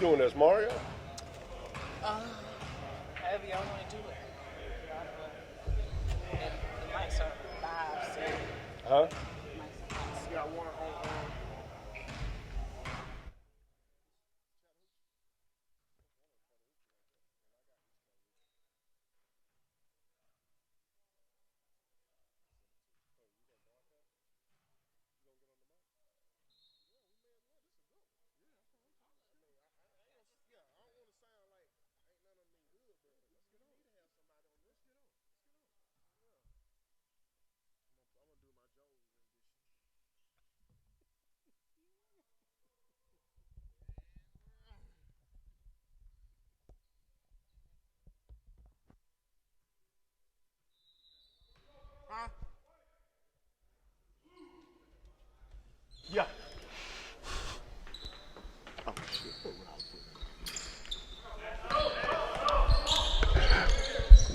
doing this, Mario? However y'all want to do it. The mics are live, so. Huh? You got one on. Yeah.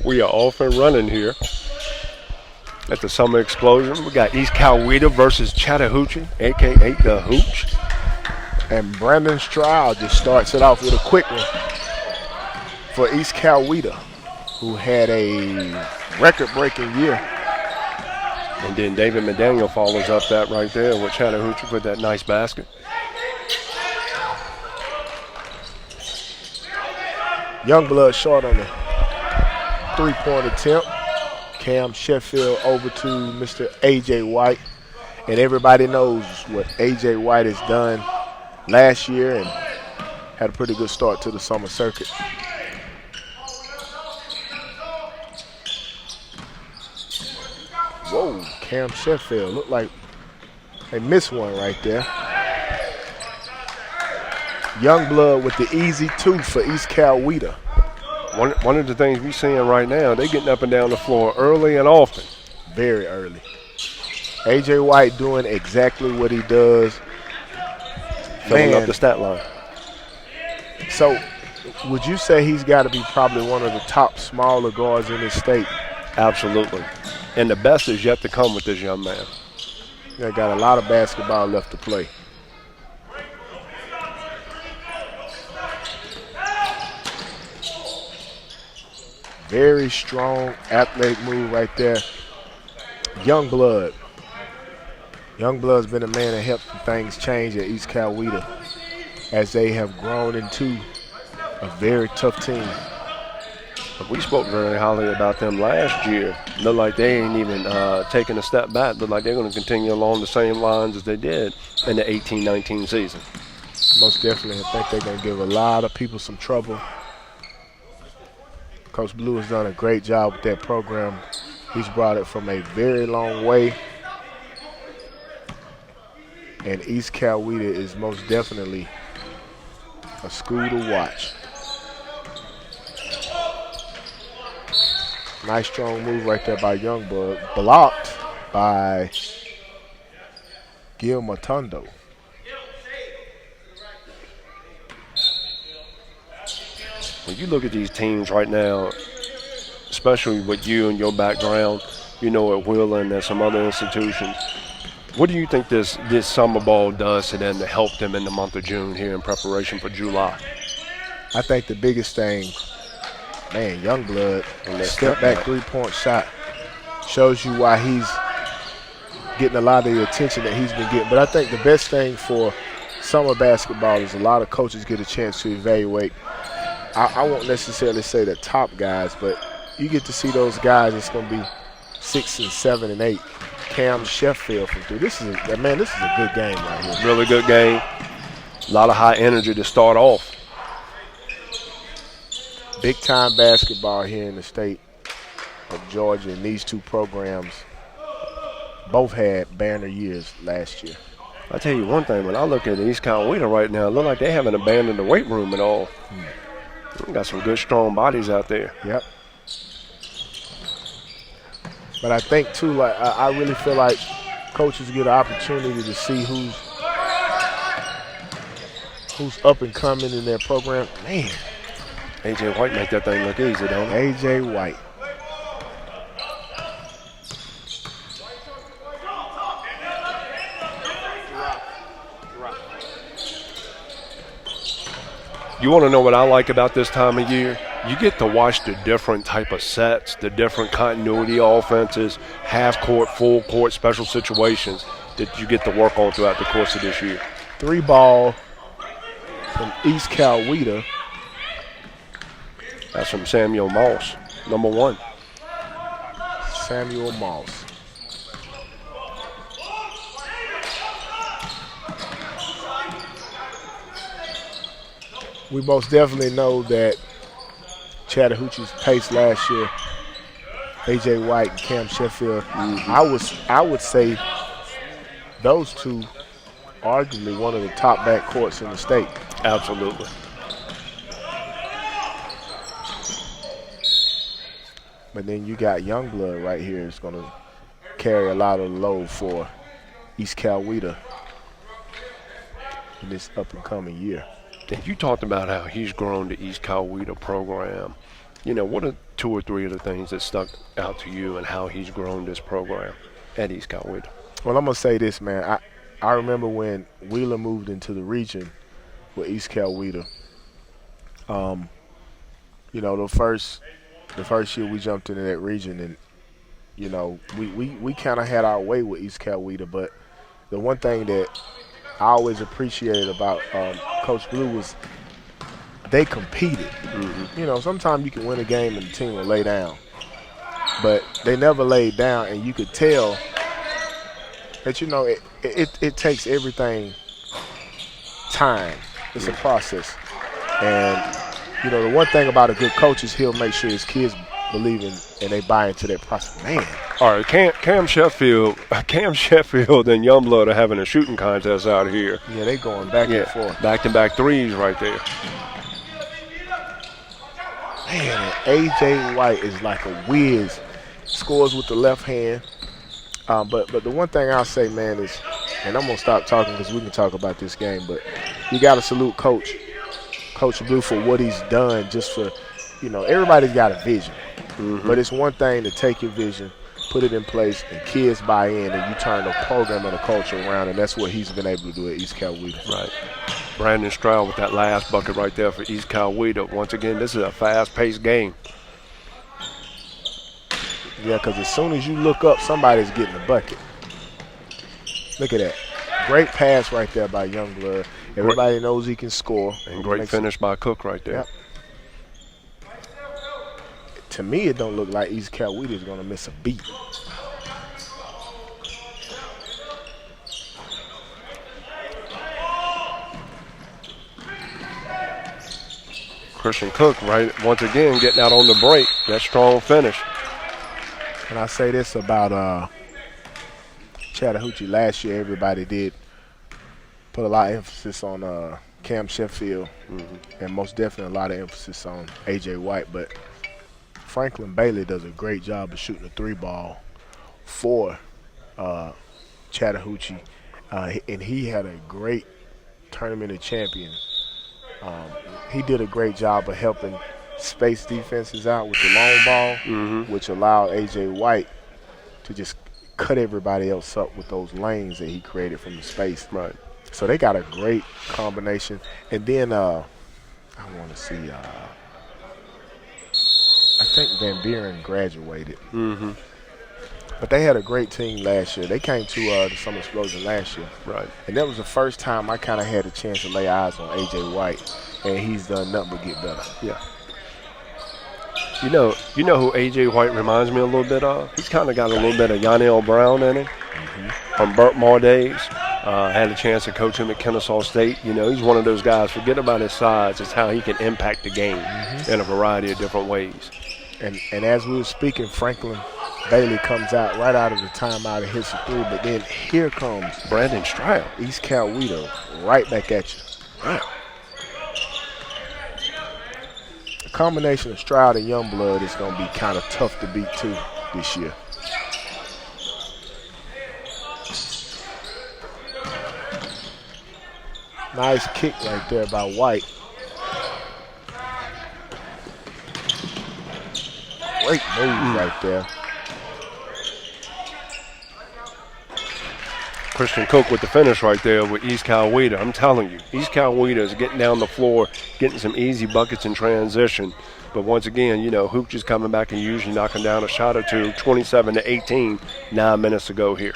We are off and running here at the Summer Explosion. We got East Coweta versus Chattahoochee, a.k.a. the Hooch. And Brandon Stroud just starts it off with a quick one for East Coweta, who had a record-breaking year. And then David McDaniel follows up that right there with Chattahoochee with that nice basket. Youngblood short on the three-point attempt. Cam Sheffield over to Mr. A.J. White. And everybody knows what A.J. White has done last year and had a pretty good start to the summer circuit. Whoa, Cam Sheffield looked like they missed one right there. Youngblood with the easy two for East Coweta. One of the things we're seeing right now, they're getting up and down the floor early and often. Very early. A.J. White doing exactly what he does. Filling up the stat line. So, would you say he's got to be probably one of the top smaller guards in this state? Absolutely. And the best is yet to come with this young man. They got a lot of basketball left to play. Very strong athletic move right there. Youngblood. Youngblood's been a man that helped things change at East Coweta as they have grown into a very tough team. We spoke very highly about them last year. Look like they ain't even taking a step back. Look like they're going to continue along the same lines as they did in the 18-19 season. Most definitely. I think they're going to give a lot of people some trouble. Coach Blue has done a great job with that program. He's brought it from a very long way. And East Coweta is most definitely a school to watch. Nice strong move right there by Youngblood. Blocked by Gil Matondo. When you look at these teams right now, especially with you and your background, you know, at Wheeling and some other institutions, what do you think this summer ball does to them to help them in the month of June here in preparation for July? I think the biggest thing, man, Youngblood, step back three-point shot shows you why he's getting a lot of the attention that he's been getting. But I think the best thing for summer basketball is a lot of coaches get a chance to evaluate. I won't necessarily say the top guys, but you get to see those guys that's going to be 6 and 7 and 8. Cam Sheffield from three. This is a good game right here. Really good game. A lot of high energy to start off. Big time basketball here in the state of Georgia, and these two programs both had banner years last year. I tell you one thing, when I look at East Coweta right now, it looks like they haven't abandoned the weight room at all. Got some good, strong bodies out there. Yep. But I think, too, like I really feel like coaches get an opportunity to see who's up and coming in their program. Man. A.J. White make that thing look easy, don't he? A.J. White. You want to know what I like about this time of year? You get to watch the different type of sets, the different continuity offenses, half court, full court, special situations that you get to work on throughout the course of this year. 3 ball from East Coweta. That's from Samuel Moss, number 1. Samuel Moss. We most definitely know that Chattahoochee's pace last year, A.J. White and Cam Sheffield, I would say those two arguably one of the top backcourts in the state. Absolutely. But then you got Youngblood right here that's going to carry a lot of the load for East Coweta in this up-and-coming year. And you talked about how he's grown the East Coweta program. You know, what are 2 or 3 of the things that stuck out to you and how he's grown this program at East Coweta? Well, I'm going to say this, man. I remember when Wheeler moved into the region with East Coweta. You know, the first year we jumped into that region, and, you know, we kind of had our way with East Coweta, but the one thing that I always appreciated about Coach Blue was they competed. Mm-hmm. You know, sometimes you can win a game and the team will lay down, but they never laid down, and you could tell that, you know, it takes everything time. It's a process. And, you know, the one thing about a good coach is he'll make sure his kids believe in and they buy into that process. Man. All right, Cam Sheffield and Youngblood are having a shooting contest out here. Yeah, they going back and forth. Back-to-back threes right there. Man, A.J. White is like a whiz. Scores with the left hand. But the one thing I'll say, man, is, and I'm going to stop talking because we can talk about this game, but you got to salute Coach Blue for what he's done just for, you know, everybody's got a vision. Mm-hmm. But it's one thing to take your vision, put it in place, and kids buy in, and you turn the program and the culture around, and that's what he's been able to do at East Coweta. Right. Brandon Stroud with that last bucket right there for East Coweta. Once again, this is a fast-paced game. Yeah, because as soon as you look up, somebody's getting a bucket. Look at that. Great pass right there by Youngblood. Everybody knows he can score. And great finish by Cook right there. Yep. To me, it don't look like East Coweta is going to miss a beat. Christian Cook, right, once again, getting out on the break. That strong finish. And I say this about Chattahoochee. Last year, everybody did put a lot of emphasis on Cam Sheffield, and most definitely a lot of emphasis on A.J. White. But Franklin Bailey does a great job of shooting a 3-ball for Chattahoochee, and he had a great tournament of champions. He did a great job of helping space defenses out with the long ball, which allowed A.J. White to just cut everybody else up with those lanes that he created from the space. Right. So they got a great combination. And then I want to see, I think Van Buren graduated. But they had a great team last year. They came to the Summer Explosion last year. Right. And that was the first time I kind of had a chance to lay eyes on A.J. White, and he's done nothing but get better. Yeah. You know who A.J. White reminds me a little bit of? He's kind of got a little bit of Yonnell Brown in him from Burtmore days. I had a chance to coach him at Kennesaw State. You know, he's one of those guys, forget about his size, it's how he can impact the game in a variety of different ways. And as we were speaking, Franklin Bailey comes out right out of the timeout and hits a 3, but then here comes Brandon Stroud. East Coweta right back at you. Right. The combination of Stroud and Youngblood is going to be kind of tough to beat too this year. Nice kick right there by White. Great move right there. Christian Cook with the finish right there with East Coweta. I'm telling you, East Coweta is getting down the floor, getting some easy buckets in transition. But once again, Hooch is coming back and usually knocking down a shot or two. 27-18, 9 minutes to go here.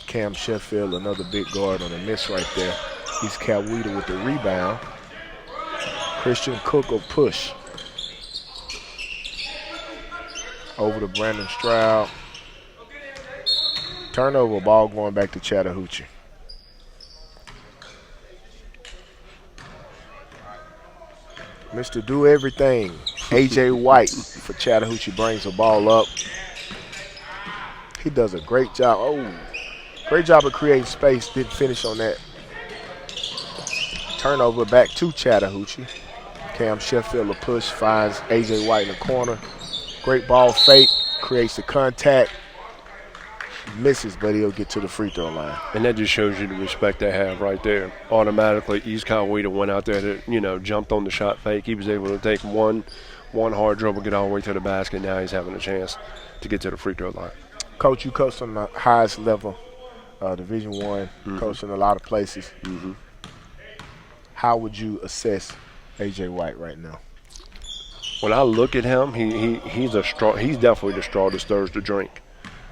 Cam Sheffield, another big guard on a miss right there. East Coweta with the rebound. Christian Cook will push. Over to Brandon Stroud. Turnover, ball going back to Chattahoochee. Mr. Do Everything, A.J. White for Chattahoochee brings the ball up. He does a great job. Oh, great job of creating space. Didn't finish on that. Turnover back to Chattahoochee. Cam Sheffield a push, finds A.J. White in the corner. Great ball fake, creates the contact. Misses, but he'll get to the free throw line. And that just shows you the respect they have right there. Automatically, East Coweta went out there to, jumped on the shot fake. He was able to take one hard dribble, get all the way to the basket. Now he's having a chance to get to the free throw line. Coach, you coach on the highest level, Division I, coach in a lot of places. Mm-hmm. How would you assess A.J. White right now? When I look at him, he's definitely the straw that stirs the drink.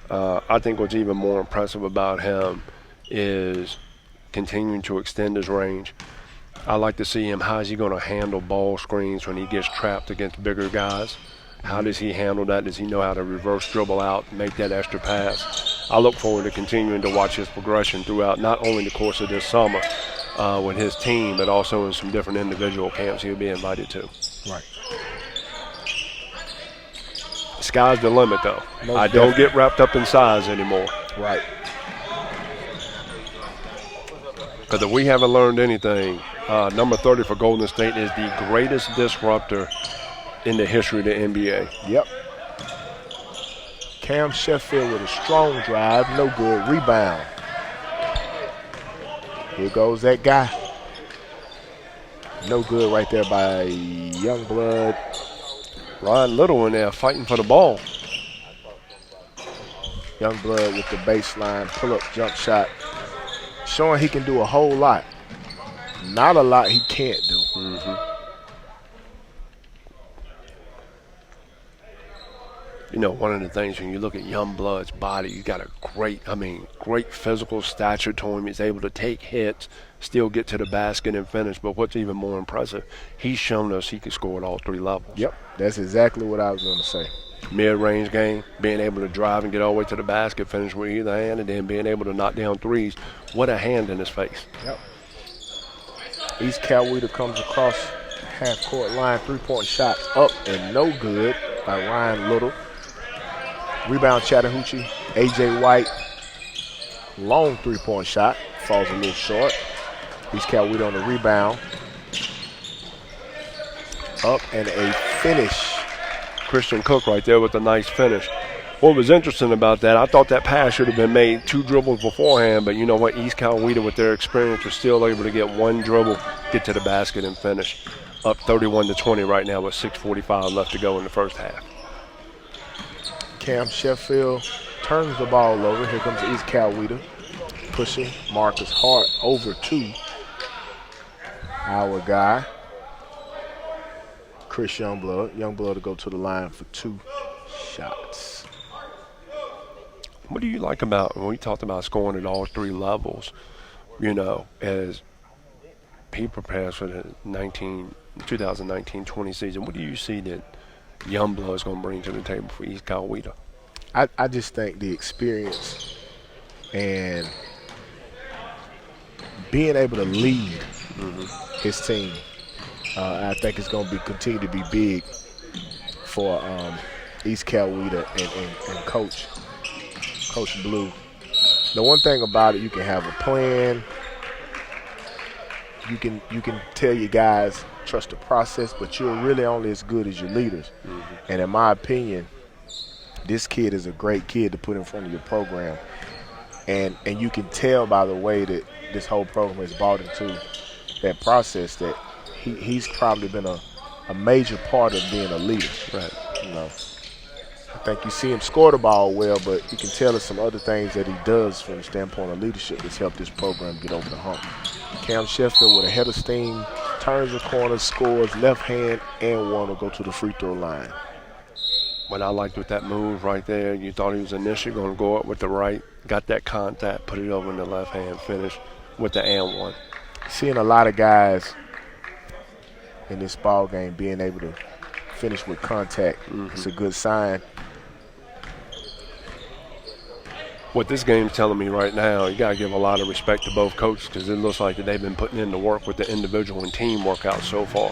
I think what's even more impressive about him is continuing to extend his range. I like to see him. How is he going to handle ball screens when he gets trapped against bigger guys? How does he handle that? Does he know how to reverse dribble out and make that extra pass? I look forward to continuing to watch his progression throughout not only the course of this summer with his team, but also in some different individual camps he'll be invited to. Right. Sky's the limit, though. Most don't get wrapped up in size anymore. Right. Because if we haven't learned anything, number 30 for Golden State is the greatest disruptor in the history of the NBA. Yep. Cam Sheffield with a strong drive, no good. Rebound. Here goes that guy. No good right there by Youngblood. Ryan Little in there fighting for the ball. Youngblood with the baseline pull-up jump shot. Showing he can do a whole lot. Not a lot he can't do. Mm-hmm. One of the things when you look at Youngblood's body, you got a great physical stature to him. He's able to take hits, still get to the basket and finish. But what's even more impressive, he's shown us he can score at all three levels. Yep, that's exactly what I was going to say. Mid-range game, being able to drive and get all the way to the basket, finish with either hand, and then being able to knock down threes. What a hand in his face. Yep. East Coweta comes across half-court line, three-point shot up and no good by Ryan Little. Rebound Chattahoochee, A.J. White, long three-point shot, falls a little short. East Coweta on the rebound. Up and a finish. Christian Cook right there with a nice finish. What was interesting about that, I thought that pass should have been made 2 dribbles beforehand, but you know what? East Coweta with their experience was still able to get 1 dribble, get to the basket and finish. Up 31-20 right now with 6:45 left to go in the first half. Cam Sheffield turns the ball over. Here comes East Coweta. Pushing Marcus Hart over to our guy, Chris Youngblood. Youngblood to go to the line for 2 shots. What do you like about when we talked about scoring at all 3 levels, as he prepares for the 2019-20 season? What do you see that Youngblood is going to bring to the table for East Coweta? I just think the experience and being able to lead his team, I think it's going to continue to be big for East Coweta and Coach Blue. The one thing about it, you can have a plan. You can tell your guys trust the process, but you're really only as good as your leaders. And in my opinion, this kid is a great kid to put in front of your program. And you can tell by the way that this whole program is bought into that process that he's probably been a major part of being a leader. Right. I think you see him score the ball well, but you can tell us some other things that he does from the standpoint of leadership that's helped this program get over the hump. Cam Sheffield with a head of steam, turns the corner, scores, left hand and one will go to the free throw line. What I liked with that move right there, you thought he was initially going to go up with the right, got that contact, put it over in the left hand, finish with the and one. Seeing a lot of guys in this ball game being able to finish with contact, it's a good sign. What this game's telling me right now, you got to give a lot of respect to both coaches because it looks like that they've been putting in the work with the individual and team workouts so far.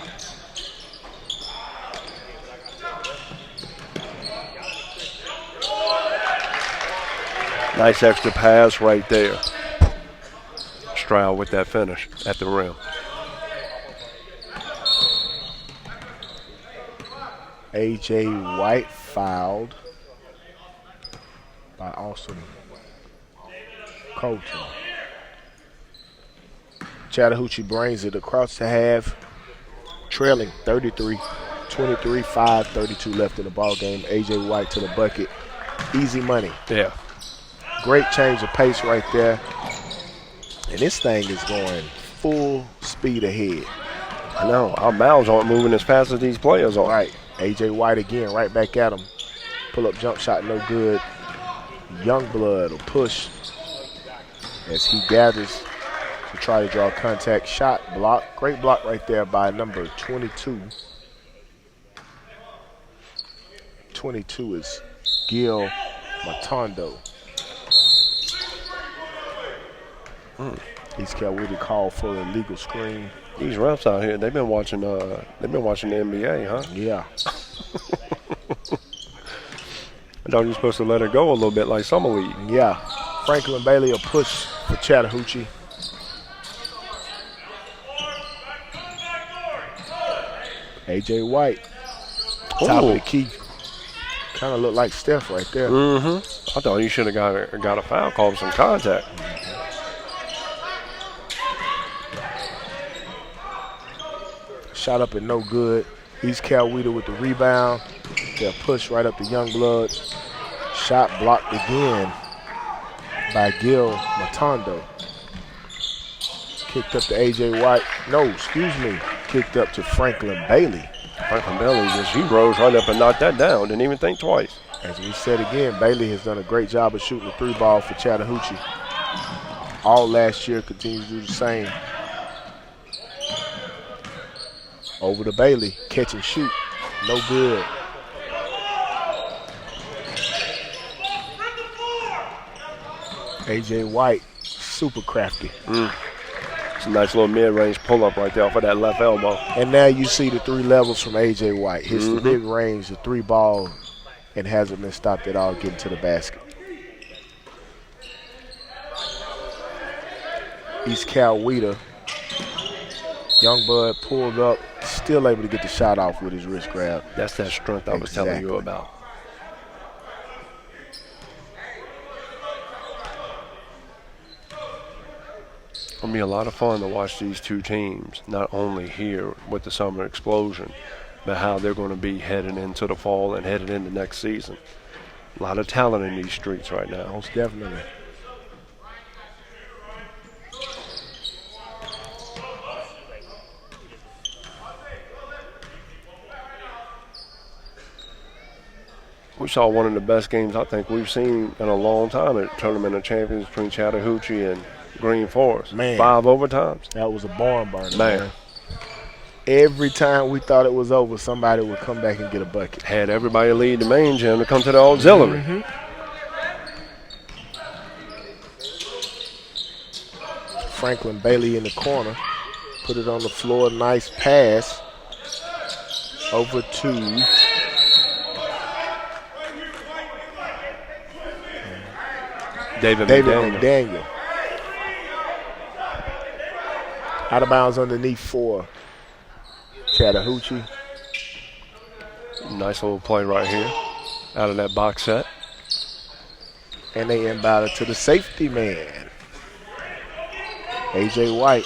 Nice extra pass right there. Stroud with that finish at the rim. A.J. White fouled by Austin Colton. Chattahoochee brings it across the half, trailing 33, 23, 5, 32 left in the ball game. A.J. White to the bucket. Easy money. Yeah. Great change of pace right there. And this thing is going full speed ahead. I know. Our mouths aren't moving as fast as these players are. Right. A.J. White again, right back at him. Pull-up jump shot, no good. Youngblood will push as he gathers to try to draw contact. Shot block. Great block right there by number 22. 22 is Gil Matondo. East Coweta called for a legal screen. These refs out here, they've been watching the NBA, huh? Yeah. I thought you were supposed to let it go a little bit like summer league. Yeah. Franklin Bailey will push for Chattahoochee. A.J. White, top of the key. Kind of looked like Steph right there. I thought you should have got a foul call for some contact. Shot up and no good. East Coweta with the rebound. They'll push right up to Youngblood. Shot blocked again by Gil Matondo. Kicked up to A.J. White. No, excuse me. Kicked up to Franklin Bailey. Franklin Bailey he rose right up and knocked that down. Didn't even think twice. As we said again, Bailey has done a great job of shooting the three ball for Chattahoochee. All last year, continues to do the same. Over to Bailey, catch and shoot. No good. A.J. White, super crafty. It's a nice little mid-range pull-up right there off of that left elbow. And now you see the three levels from A.J. White. Hits the big range, the three ball, and hasn't been stopped at all getting to the basket. East Coweta. Youngblood pulled up, still able to get the shot off with his wrist grab. That's that strength I was telling you about. It'll be a lot of fun to watch these two teams, not only here with the summer explosion, but how they're going to be heading into the fall and headed into next season. A lot of talent in these streets right now. Most definitely. We saw one of the best games I think we've seen in a long time at Tournament of Champions between Chattahoochee and Green Forest. Man. 5 overtimes. That was a barn burner, Man. Every time we thought it was over, somebody would come back and get a bucket. Had everybody leave the main gym to come to the auxiliary. Franklin Bailey in the corner. Put it on the floor. Nice pass. Over to David McDaniel. McDaniel. Out of bounds underneath for Chattahoochee. Nice little play right here out of that box set. And they inbound it to the safety man, A.J. White.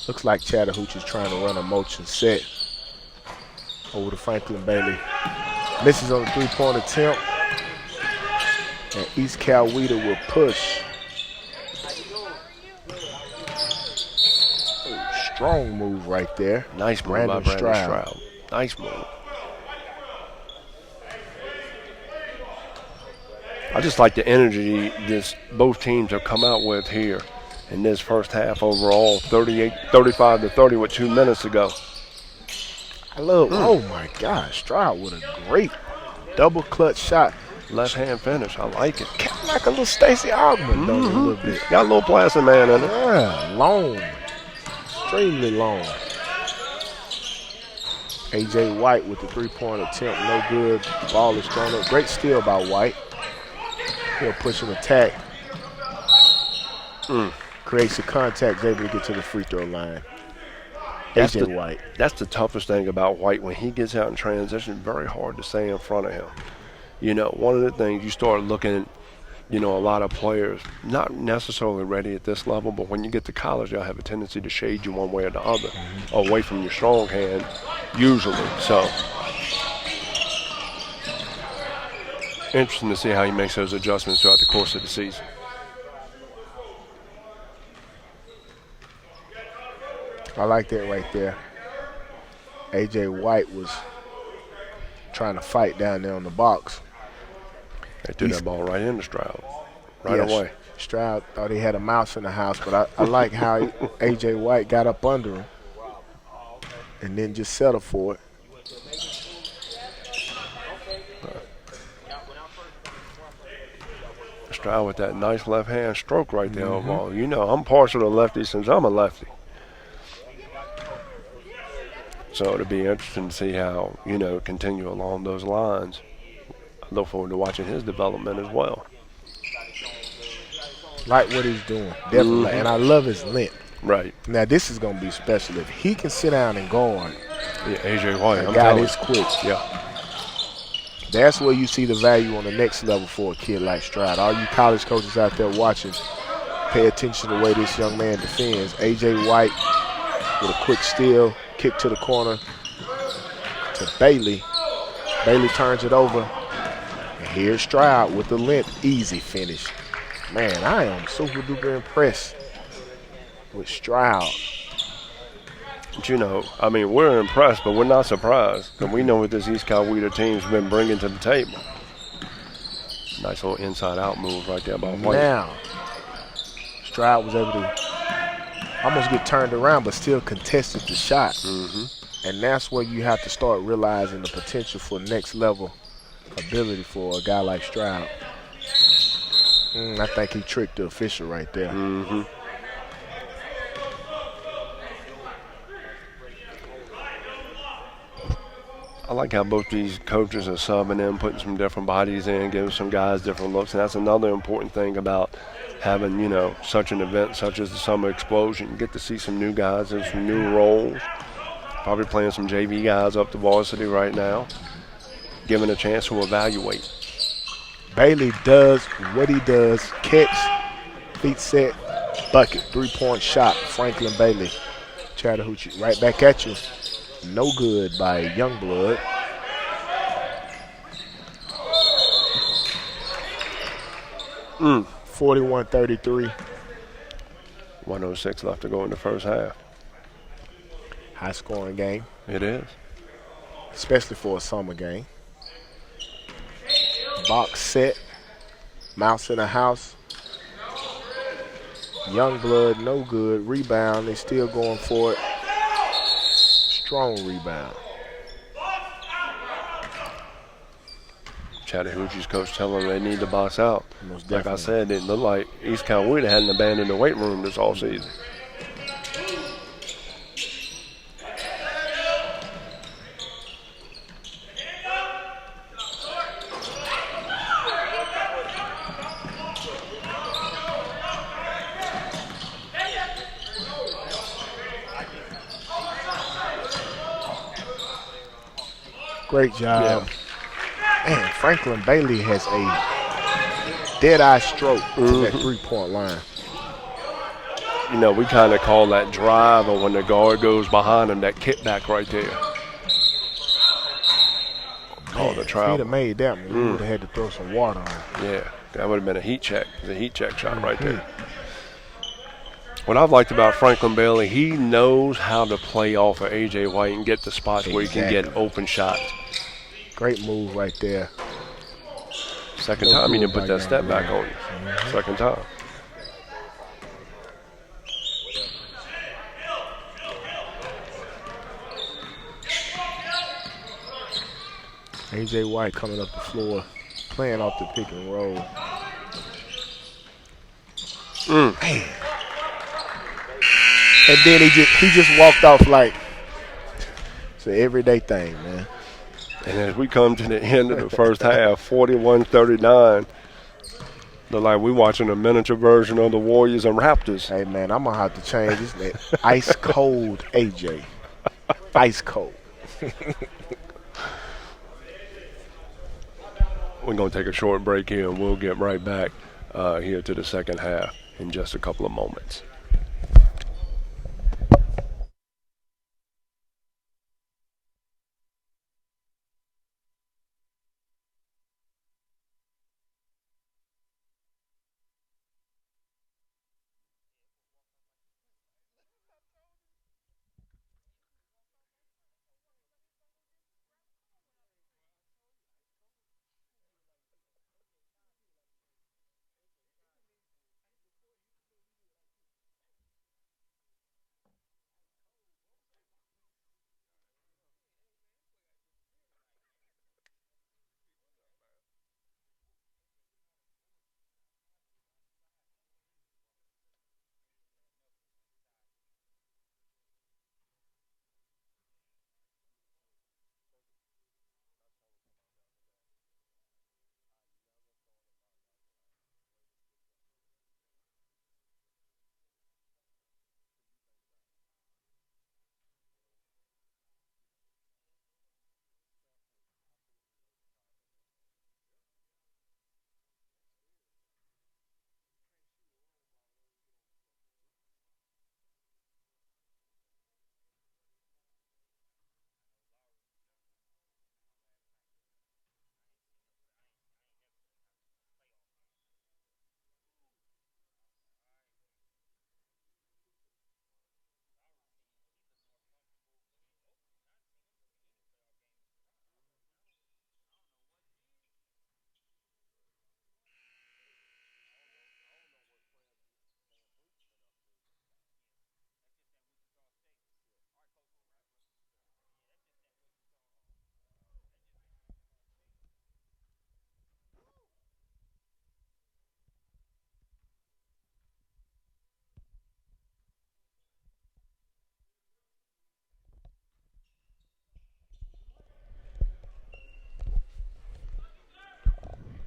Looks like Chattahoochee's trying to run a motion set over to Franklin Bailey. Misses on the three-point attempt. And East Coweta will push. Strong move right there. Nice move by Brandon Stroud. Nice move. I just like the energy both teams have come out with here in this first half overall. 35-30 with 2 minutes to go. I love, oh my gosh, Stroud with a great double clutch shot. Left hand finish, I like it. Kind of like a little Stacey Augmon, don't it, a little bit? Got a little plastic man in it. Yeah, long, extremely long. A.J. White with the three-point attempt, no good. Ball is thrown up. Great steal by White. He'll push an attack. Creates the contact, is able to get to the free throw line. A.J. White. That's the toughest thing about White. When he gets out in transition, very hard to stay in front of him. You know, one of the things you start looking at, you know, a lot of players, not necessarily ready at this level, but when you get to college, they'll have a tendency to shade you one way or the other, away from your strong hand, usually. So, interesting to see how he makes those adjustments throughout the course of the season. I like that right there. A.J. White was trying to fight down there on the box. They threw that ball right into Stroud, right away. Stroud thought he had a mouse in the house, but I like how A.J. White got up under him and then just settled for it. Stroud with that nice left hand stroke right there on the ball. You know, I'm partial to lefty since I'm a lefty. So it'll be interesting to see how, you know, continue along those lines. I look forward to watching his development as well. Like what he's doing, definitely. And I love his length. Right. Now, this is going to be special. If he can sit down and guard A.J. White, a guy this quick, yeah, that's where you see the value on the next level for a kid like Stroud. All you college coaches out there watching, pay attention to the way this young man defends. A.J. White with a quick steal, kick to the corner to Bailey. Bailey turns it over. And here's Stroud with the length. Easy finish. Man, I am super duper impressed with Stroud. But you know, I mean, we're impressed, but we're not surprised because we know what this East Coweta team's been bringing to the table. Nice little inside-out move right there by White. Now, Stroud was able to almost get turned around, but still contested the shot. And that's where you have to start realizing the potential for next level ability for a guy like Stroud. I think he tricked the official right there. I like how both these coaches are subbing in, putting some different bodies in, giving some guys different looks. And that's another important thing about having, you know, such an event such as the Summer Explosion. You get to see some new guys in some new roles. Probably playing some JV guys up to varsity right now, given a chance to evaluate. Bailey does what he does. Catch, feet set, bucket, three-point shot. Franklin Bailey, Chattahoochee, right back at you. No good by Youngblood. Mm. 41-33. 106 left to go in the first half. High-scoring game, It is. especially for a summer game. Box set, mouse in the house. Youngblood, no good. Rebound, they still going for it. Strong rebound. Chattahoochee's coach telling them they need to box out. Most Like I definitely. said, it looked like East Coweta hadn't abandoned the weight room this offseason. Great job. Man, Franklin Bailey has a dead-eye stroke to that three-point line. we kind of call that drive, or when the guard goes behind him, that kickback right there. Call Man, the if he'd travel. have made that one, we would have had to throw some water on him. Yeah, that would have been a heat check. The heat check shot right there. What I've liked about Franklin Bailey, he knows how to play off of A.J. White and get the spots where he can get open shots. Great move right there. Second time he didn't put that step back on you. Second time. A.J. White coming up the floor, playing off the pick and roll. Man. And then he just walked off like it's an everyday thing, man. And as we come to the end of the first half, 41-39, look like we're watching a miniature version of the Warriors and Raptors. Hey, man, I'm going to have to change his name. Ice Cold AJ. Ice Cold. We're going to take a short break here, and we'll get right back here to the second half in just a couple of moments.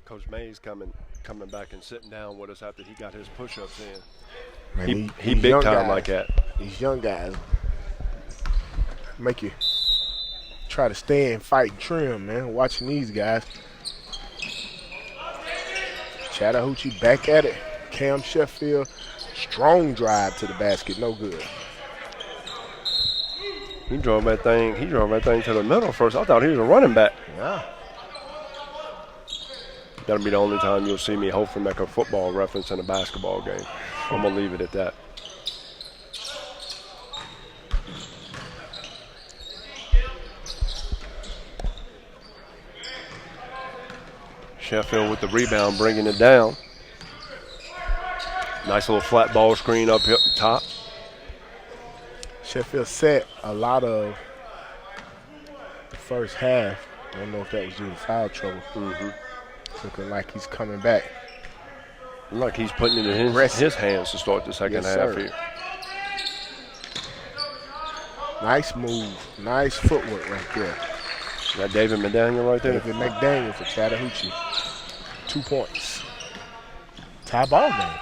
Coach Mays coming back and sitting down with us after he got his push-ups in. Man, He big time guys, like that. These young guys make you try to stay and fight and trim, man. Watching these guys. Chattahoochee back at it. Cam Sheffield, strong drive to the basket, no good. He drove that thing to the middle first. I thought he was a running back. Yeah. That'll be the only time you'll see me hopefully make a football reference in a basketball game. I'm going to leave it at that. Sheffield with the rebound, bringing it down. Nice little flat ball screen up here top. Sheffield set a lot of the first half. I don't know if that was due to foul trouble. Looking like he's coming back. Like he's putting it in his hands to start the second half here. Nice move. Nice footwork right there. That David McDaniel right there? David McDaniel for Chattahoochee. 2 points. Tie ball game.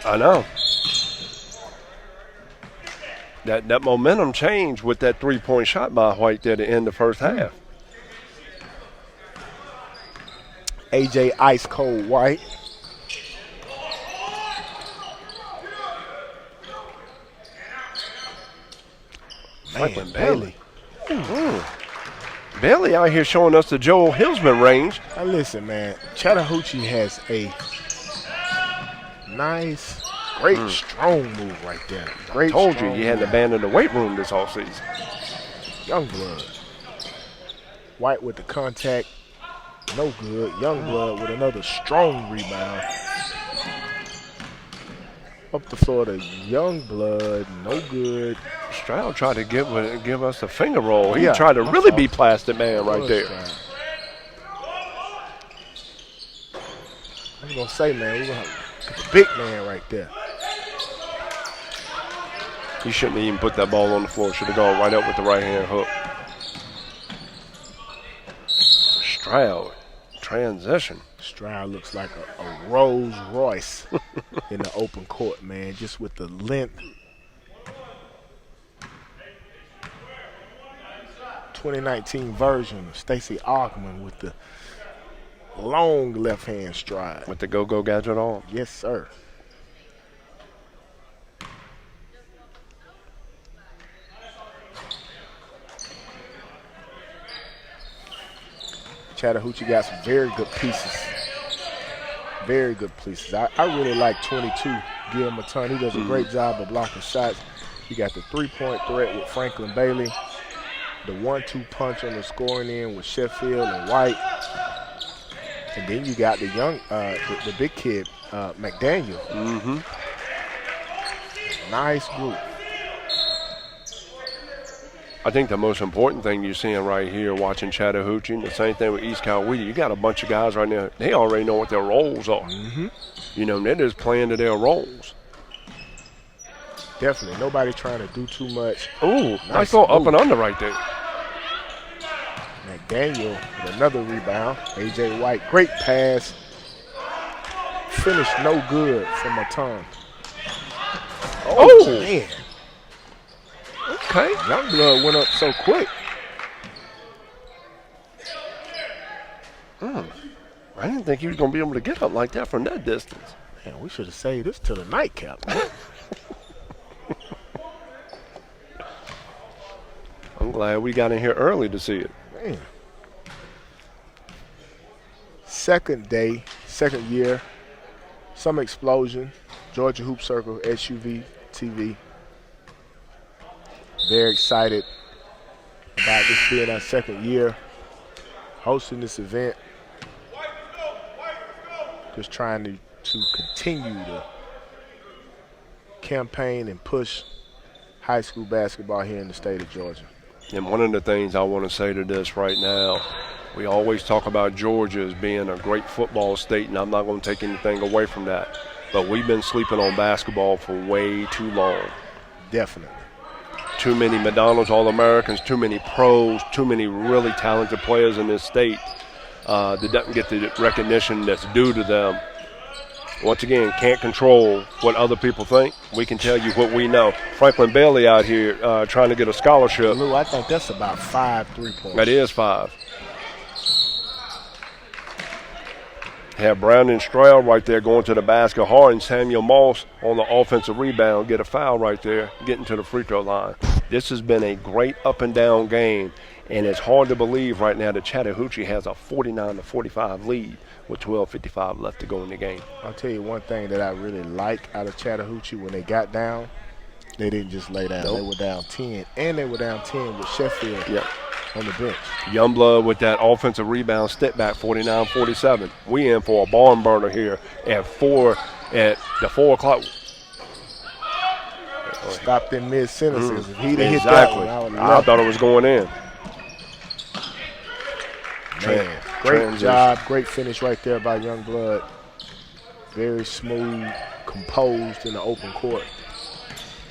I know. That momentum changed with that three-point shot by White there to end the first half. AJ Ice Cold White. Franklin Man, Bailey. Bailey out here showing us the Joel Hillsman range. Now listen, man. Chattahoochee has a nice, great, strong move right there. Great, Told you strong you had to move. abandon the weight room this offseason. Young blood. White with the contact. No good. Young blood with another strong rebound. Up the floor to Young blood. No good. Stroud tried to give us a finger roll. He Yeah, tried to I really saw be it. plastic man right Was there. Stroud. I was going to say, man, we're going to have the big man right there. He shouldn't have even put that ball on the floor. Should have gone right up with the right hand hook. Stroud, transition. Stroud looks like a Rolls Royce in the open court, man, just with the length. 2019 version of Stacey Augmon with the long left hand stride. With the go-go gadget on. Yes, sir. Chattahoochee got some very good pieces. Very good pieces. I really like 22, Gil Matton. He does a great job of blocking shots. You got the three-point threat with Franklin Bailey. The 1-2 punch on the scoring end with Sheffield and White. And then you got the young, the big kid, McDaniel. Mm-hmm. Nice group. I think the most important thing you're seeing right here watching Chattahoochee, and the same thing with East Coweta, you got a bunch of guys right now, they already know what their roles are. Mm-hmm. You know, they're just playing to their roles. Definitely. Nobody trying to do too much. Ooh, nice little up and under right there. McDaniel with another rebound. A.J. White, great pass. Finish no good from Matton. Oh. Man. Okay. Youngblood went up so quick. I didn't think he was going to be able to get up like that from that distance. Man, we should have saved this to the nightcap. I'm glad we got in here early to see it. Man. Second day, second year, some explosion. Georgia Hoop Circle, SUV TV. Very excited about this being our second year hosting this event. Just trying to continue the campaign and push high school basketball here in the state of Georgia. And one of the things I want to say to this right now, we always talk about Georgia as being a great football state, and I'm not going to take anything away from that. But we've been sleeping on basketball for way too long. Definitely. Too many McDonald's All-Americans, too many pros, too many really talented players in this state that doesn't get the recognition that's due to them. Once again, can't control what other people think. We can tell you what we know. Franklin Bailey out here trying to get a scholarship. Lou, I think that's about 5 3-pointers. That is 5. Have Brandon Stroud right there going to the basket hard, and Samuel Moss on the offensive rebound get a foul right there, getting to the free throw line. This has been a great up and down game, and it's hard to believe right now that Chattahoochee has a 49-45 lead with 12:55 left to go in the game. I'll tell you one thing that I really like out of Chattahoochee. When they got down, they didn't just lay down. Nope. They were down 10, and they were down 10 with Sheffield on the bench. Youngblood with that offensive rebound step back, 49-47. We in for a barn burner here at the 4 o'clock. Stopped in mid-sentences. If he'd have hit that Exactly. one, I would I have thought it was going in. Man, great job. Great finish right there by Youngblood. Very smooth, composed in the open court.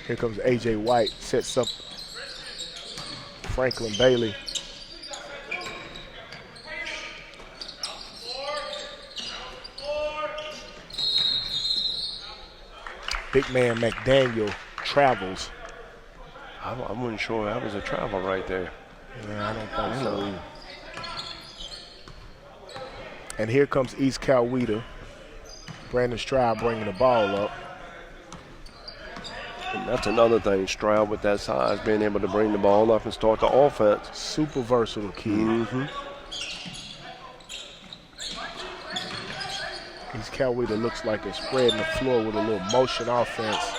Here comes A.J. White, sets up Franklin Bailey. Big man McDaniel travels. I wasn't sure that was a travel right there. Yeah, I don't think so. And here comes East Coweta. Brandon Stroud bringing the ball up. And that's another thing, Stroud with that size, being able to bring the ball up and start the offense. Super versatile kid. Mm-hmm. He's Coweta looks like they're spreading the floor with a little motion offense.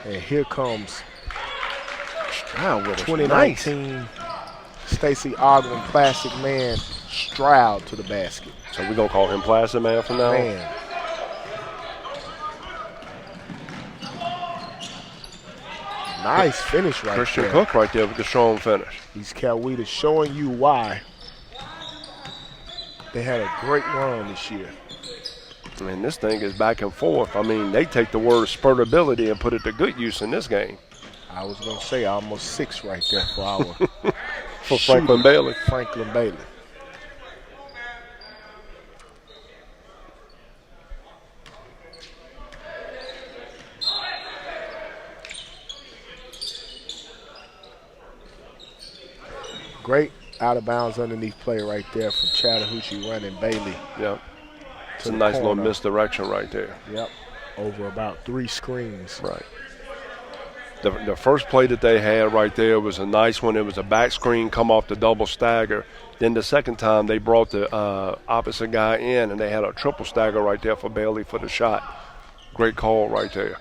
And here comes Stroud with 2019 Stacey Ogden Plastic Man Stroud to the basket. So we're going to call him Plastic Man from now on? Man. Nice finish right Christian there. Cook right there with the strong finish. He's Coweta showing you why they had a great run this year. I mean, this thing is back and forth. I mean, they take the word spurtability and put it to good use in this game. I was going to say almost 6 right there for our For Franklin Bailey. Franklin Bailey. Great out of bounds underneath play right there from Chattahoochee running Bailey. Yep. It's a the nice little corner. misdirection right there. Yep. Over about 3 screens. Right. The first play that they had right there was a nice one. It was a back screen come off the double stagger. Then the second time they brought the opposite guy in, and they had a triple stagger right there for Bailey for the shot. Great call right there.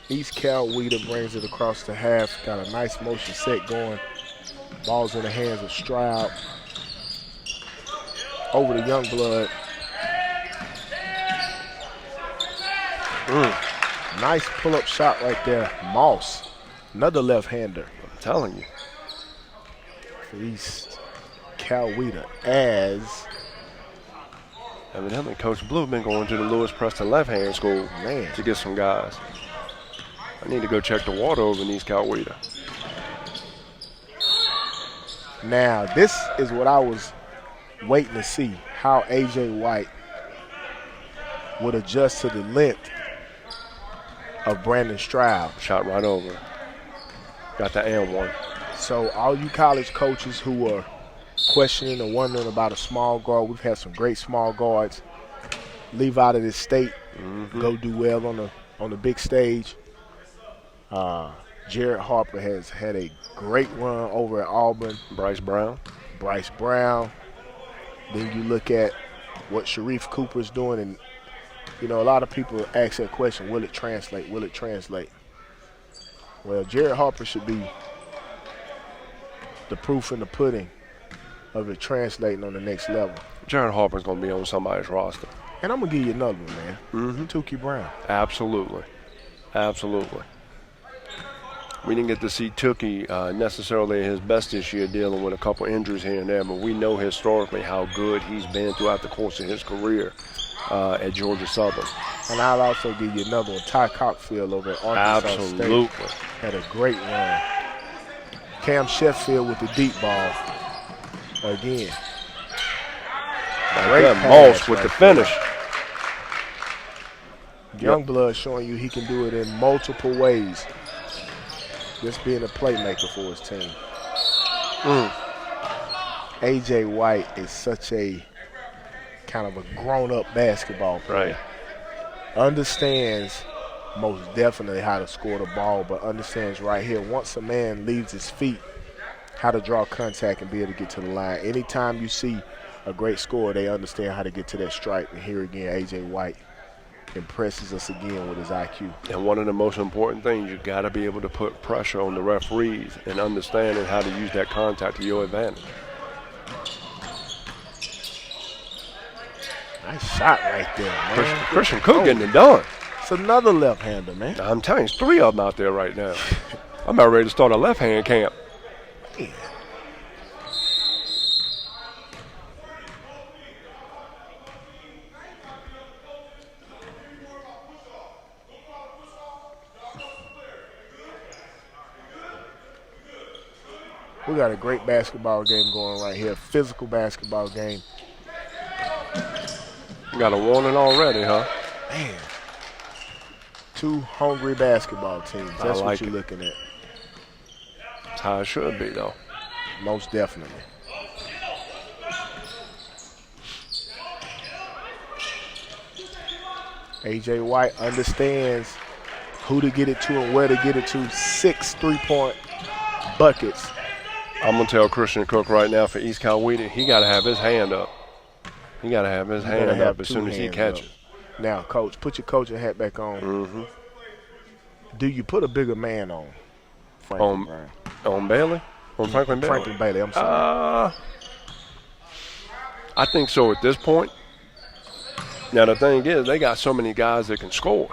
East Coweta brings it across the half. Got a nice motion set going. Ball's in the hands of Stroud. Over to Youngblood. Nice pull-up shot right there. Moss, another left-hander I'm telling you. for East Coweta as, Evidently, Coach Blue been going to the Lewis Preston left-hand school man, to get some guys. I need to go check the water over in East Coweta. now this is what I was waiting to see, how A.J. White would adjust to the length of Brandon Stroud. Shot right over. Got the and one. So all you college coaches who are questioning or wondering about a small guard, we've had some great small guards leave out of this state, go do well on the big stage. Jared Harper has had a great run over at Auburn. Bryce Brown. Then you look at what Sharif Cooper's doing, and you know, a lot of people ask that question, will it translate? Will it translate? Well, Jared Harper should be the proof in the pudding of it translating on the next level. Jared Harper's going to be on somebody's roster. And I'm going to give you another one, man. Mm-hmm. Tukey Brown. Absolutely. Absolutely. We didn't get to see Tukey necessarily at his best this year, dealing with a couple injuries here and there, but we know historically how good he's been throughout the course of his career at Georgia Southern. And I'll also give you another one. Ty Cockfield over at Arkansas Absolutely. State had a great run. Cam Sheffield with the deep ball again. Right there, pass Moss with right the finish. Youngblood showing you he can do it in multiple ways. Just being a playmaker for his team. A.J. White is such a kind of a grown-up basketball player. Right. Understands most definitely how to score the ball, but understands right here, once a man leaves his feet, how to draw contact and be able to get to the line. Anytime you see a great scorer, they understand how to get to that stripe. And here again, A.J. White impresses us again with his IQ. And one of the most important things, you got to be able to put pressure on the referees and understanding how to use that contact to your advantage. Nice shot right there, man. Christian Cook getting it done. It's another left-hander, man. I'm telling you, there's 3 of them out there right now. I'm about ready to start a left-hand camp. Yeah. We got a great basketball game going right here. Physical basketball game. You got a warning already, huh? Man. 2 hungry basketball teams. That's I like what you're it. looking at. That's how it should be, though. Most definitely. A.J. White understands who to get it to and where to get it to. 6 3-point buckets. I'm going to tell Christian Cook right now for East Coweta, he got to have his hand up. He got to have his hand up as soon as he catches. Now, Coach, put your coaching hat back on. Mm-hmm. Do you put a bigger man on Franklin Brown? On Bailey? On Franklin Bailey? Franklin Bailey, I'm sorry. I think so at this point. Now, the thing is, they got so many guys that can score.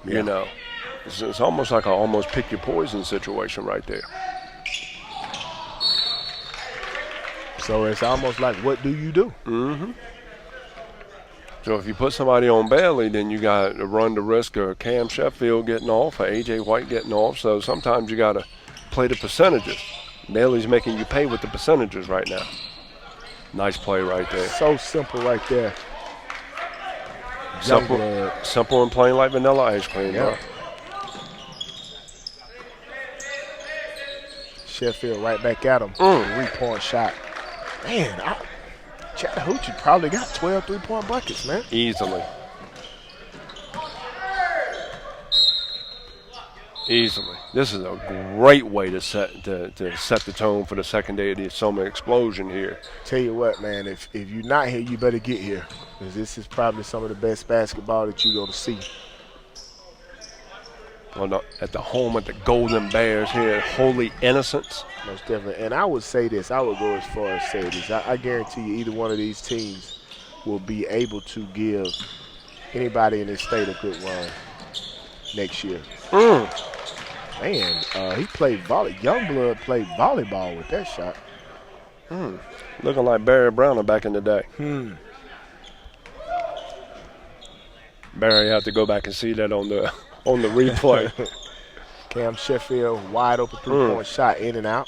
Yeah. You know, it's almost like a almost pick your poison situation right there. So it's almost like, what do you do? Mm-hmm. So if you put somebody on Bailey, then you got to run the risk of Cam Sheffield getting off or A.J. White getting off. So sometimes you got to play the percentages. Bailey's making you pay with the percentages right now. Nice play right there. So simple right there. Simple and plain like vanilla ice cream. Yeah. Bro. Sheffield right back at him. 3-point shot. Man, Chattahoochee probably got 12 3-point buckets, man. Easily. This is a great way to set the tone for the second day of the summer explosion here. Tell you what, man, if you're not here, you better get here, because this is probably some of the best basketball that you're going to see. At the home of the Golden Bears here at Holy Innocents. Most definitely. And I would say this. I would go as far as say this. I guarantee you either one of these teams will be able to give anybody in this state a good run next year. Man, he played Youngblood played volleyball with that shot. Looking like Barry Browner back in the day. Barry had to go back and see that on the replay. Cam Sheffield, wide open 3-point shot, in and out.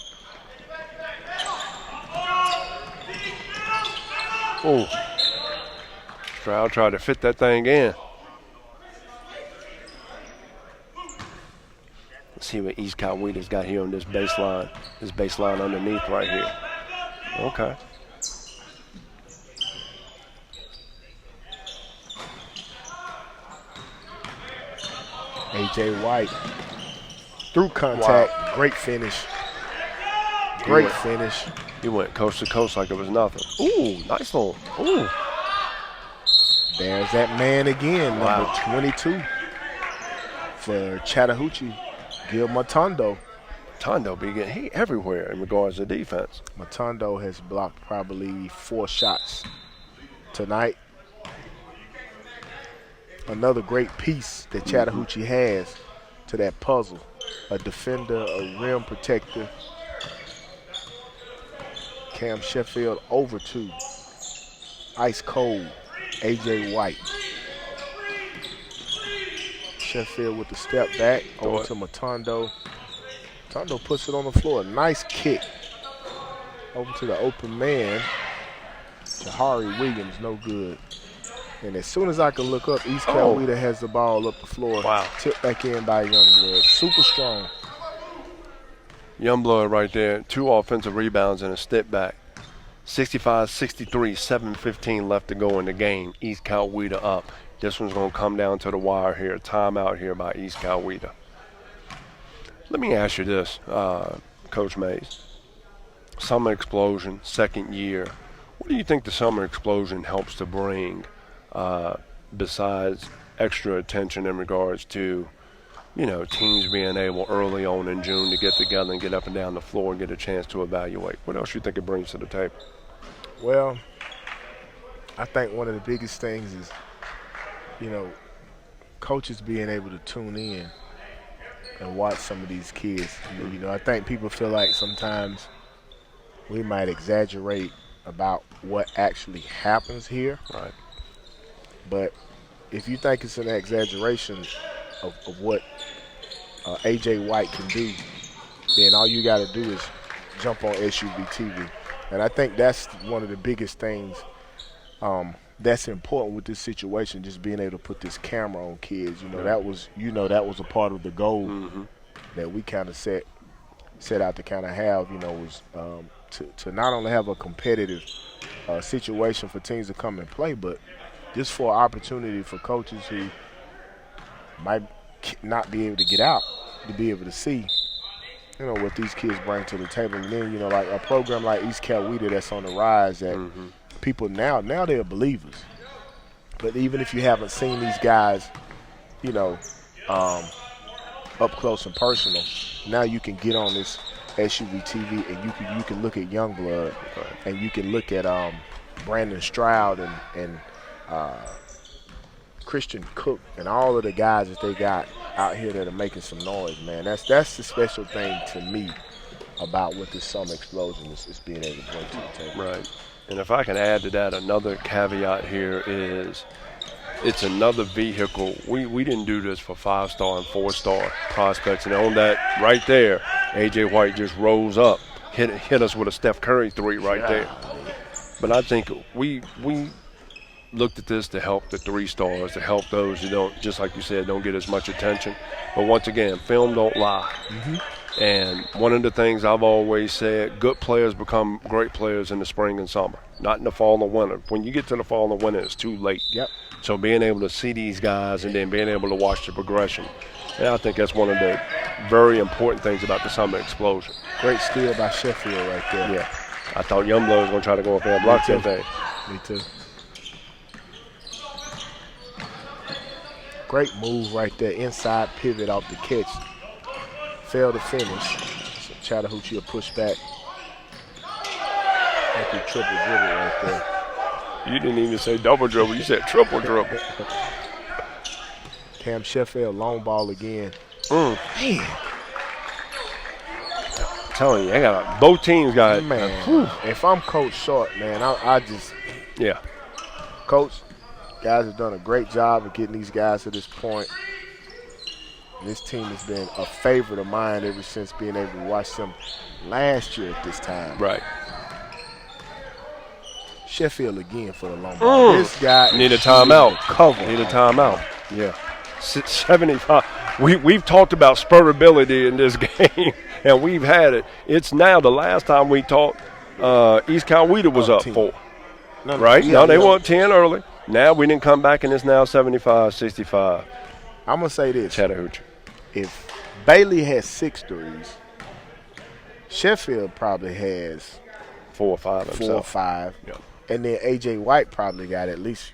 Stroud tried to fit that thing in. Let's see what East Coweta's got here on this baseline. This baseline underneath right here. Okay. A.J. White through contact. Wow. Great finish. Great finish. He went coast to coast like it was nothing. Ooh, nice little. Ooh. There's that man again, number 22 for Chattahoochee, Gil Matondo. Matondo be getting he everywhere in regards to defense. Matondo has blocked probably 4 shots tonight. Another great piece that Chattahoochee has to that puzzle. A defender, a rim protector. Cam Sheffield over to ice cold A.J. White. Sheffield with the step back over to Matondo. Matondo puts it on the floor. Nice kick over to the open man. Jahari Williams, no good. And as soon as I can look up, East Coweta has the ball up the floor. Wow. Tipped back in by Youngblood. Super strong. Youngblood right there. 2 offensive rebounds and a step back. 65-63, 7:15 left to go in the game. East Coweta up. This one's going to come down to the wire here. Timeout here by East Coweta. Let me ask you this, Coach Mays. Summer Explosion, second year. What do you think the Summer Explosion helps to bring besides extra attention in regards to, teams being able early on in June to get together and get up and down the floor and get a chance to evaluate? What else do you think it brings to the table? Well, I think one of the biggest things is, coaches being able to tune in and watch some of these kids. I think people feel like sometimes we might exaggerate about what actually happens here. Right. But if you think it's an exaggeration of what A.J. White can do, then all you got to do is jump on SUV TV. And I think that's one of the biggest things that's important with this situation, just being able to put this camera on kids. That was a part of the goal that we kind of set out to kind of have, was to not only have a competitive situation for teams to come and play, but just for opportunity for coaches who might not be able to get out to be able to see, what these kids bring to the table. And then, like a program like East Coweta that's on the rise that people now they're believers. But even if you haven't seen these guys, up close and personal, now you can get on this SUV TV and you can look at Youngblood and you can look at Brandon Stroud and Christian Cook and all of the guys that they got out here that are making some noise, man. That's the special thing to me about what this summer explosion is being able to bring to the table. Right. And if I can add to that, another caveat here is it's another vehicle. We didn't do this for 5-star and 4-star prospects. And on that right there, A.J. White just rose up, hit us with a Steph Curry 3 right there. But I think we looked at this to help the 3-stars, to help those who don't, just like you said, don't get as much attention. But once again, film don't lie. And one of the things I've always said, good players become great players in the spring and summer, not in the fall and winter. When you get to the fall and winter, it's too late. Yep. So being able to see these guys and then being able to watch the progression, and I think that's one of the very important things about the summer explosion. Great steal by Sheffield right there. Yeah. I thought Youngblood was going to try to go up there and block that thing. Me too. Great move right there. Inside pivot off the catch. Failed to finish. So Chattahoochee will push back. Like a triple dribble right there. You didn't even say double dribble. You said triple dribble. Cam Sheffield, long ball again. Man. Man, I'm telling you, both teams got it. man. If I'm Coach Short, man, I just – Yeah. Coach, guys have done a great job of getting these guys to this point. And this team has been a favorite of mine ever since being able to watch them last year at this time. Right. Sheffield again for the long ball. This guy Need a timeout. Cover. Need a timeout. Yeah. 75. We've talked about spurtability in this game, and we've had it. It's now the last time we talked, East Coweta was up 4. Right? Yeah, They won 10 early. Now we didn't come back, and it's now 75-65. I'm going to say this. Chattahoochee. If Bailey has 6 threes, Sheffield probably has 4 or 5 4 or himself. 5. Yeah. And then A.J. White probably got at least